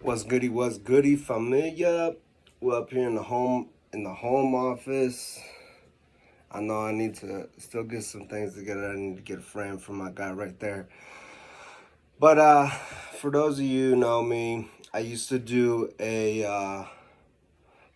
What's goody, familia? We're up here in the home office. I know I need to still get some things together. I need to get a frame for my guy right there. But for those of you who know me, I used to do a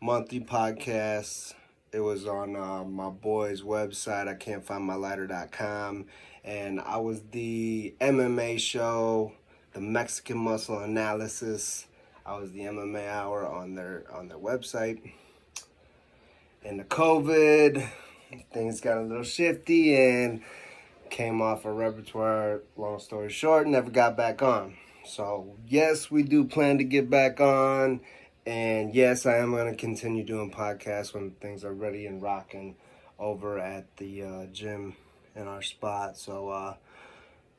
monthly podcast. It was on my boy's website. I can't find my lighter.com, and I was the MMA show, the Mexican Muscle Analysis. I was the MMA hour on their website. And the COVID, things got a little shifty and came off a repertoire. Long story short, never got back on. So yes, we do plan to get back on. And yes, I am going to continue doing podcasts when things are ready and rocking over at the gym in our spot. So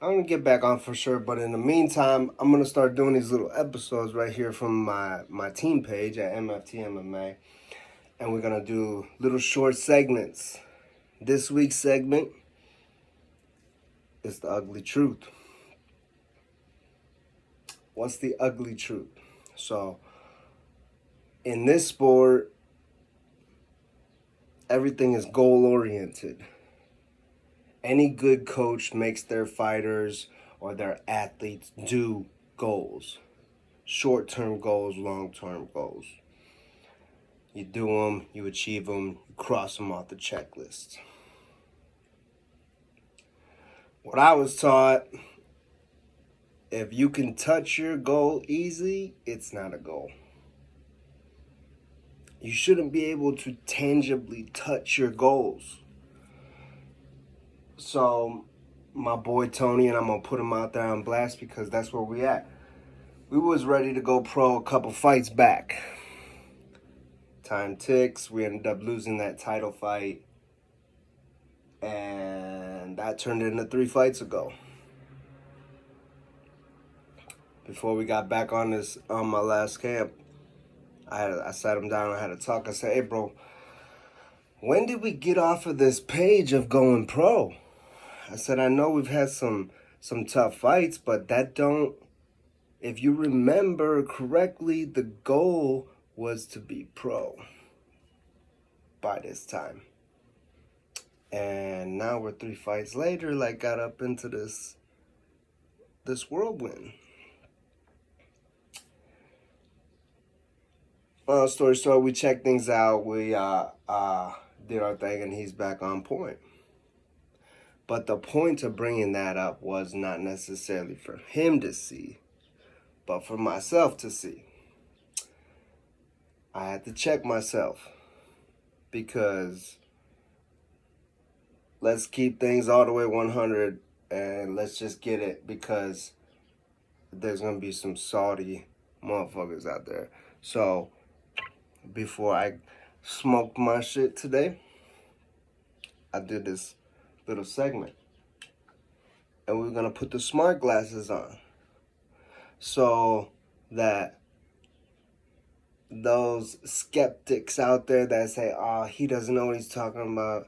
I'm going to get back on for sure. But in the meantime, I'm going to start doing these little episodes right here from my team page at MFT MMA. And we're going to do little short segments. This week's segment is the ugly truth. What's the ugly truth? So, in this sport, everything is goal-oriented. Any good coach makes their fighters or their athletes do goals. Short-term goals, long-term goals. You do them, you achieve them, you cross them off the checklist. What I was taught, if you can touch your goal easy, it's not a goal. You shouldn't be able to tangibly touch your goals. So, my boy Tony, and I'm going to put him out there on blast because that's where we at. We was ready to go pro a couple fights back. Time ticks. We ended up losing that title fight. And that turned into 3 fights ago. Before we got back on my last camp, I sat him down and I had a talk. I said, hey, bro, when did we get off of this page of going pro? I said, I know we've had some tough fights, but if you remember correctly, the goal was to be pro by this time. And now we're 3 fights later, got up into this whirlwind. Long story short, we checked things out. We did our thing, and he's back on point. But the point of bringing that up was not necessarily for him to see, but for myself to see. I had to check myself because let's keep things all the way 100 and let's just get it, because there's going to be some salty motherfuckers out there. So before I smoked my shit today, I did this little segment. And we're going to put the smart glasses on so that those skeptics out there that say, oh, he doesn't know what he's talking about.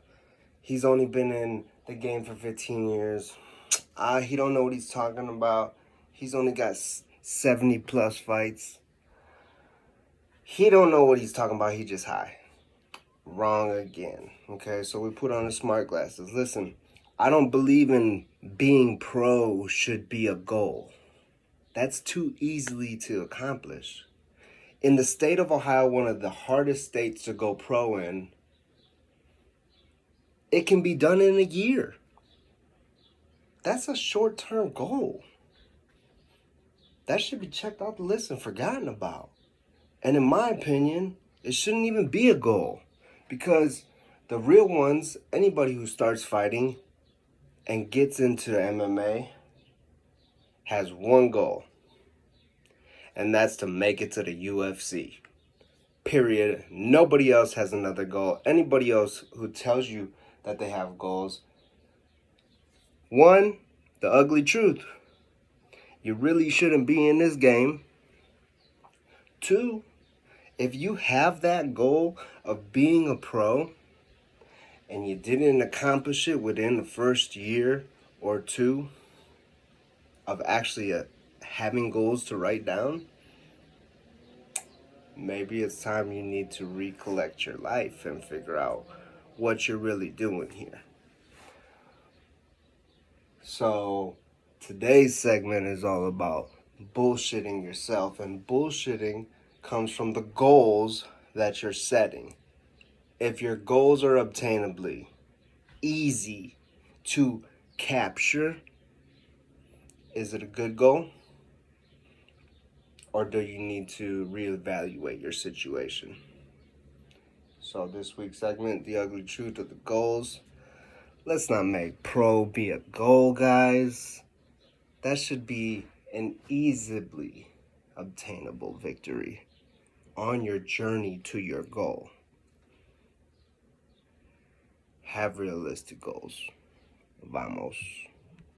He's only been in the game for 15 years. He don't know what he's talking about. He's only got 70 plus fights. He don't know what he's talking about. He just high. Wrong again. Okay, so we put on the smart glasses. Listen, I don't believe in being pro should be a goal. That's too easily to accomplish. In the state of Ohio, one of the hardest states to go pro in, it can be done in a year. That's a short-term goal. That should be checked off the list and forgotten about. And in my opinion, it shouldn't even be a goal, because the real ones, anybody who starts fighting and gets into MMA has one goal, and that's to make it to the UFC. Period. Nobody else has another goal. Anybody else who tells you that they have goals, one, the ugly truth. You really shouldn't be in this game. 2, if you have that goal of being a pro and you didn't accomplish it within the first year or 2 of actually having goals to write down, maybe it's time you need to recollect your life and figure out what you're really doing here. So today's segment is all about bullshitting yourself, and bullshitting comes from the goals that you're setting. If your goals are obtainably easy to capture, is it a good goal? Or do you need to reevaluate your situation? So this week's segment, the ugly truth of the goals. Let's not make pro be a goal, guys. That should be an easily obtainable victory on your journey to your goal. Have realistic goals. Vamos.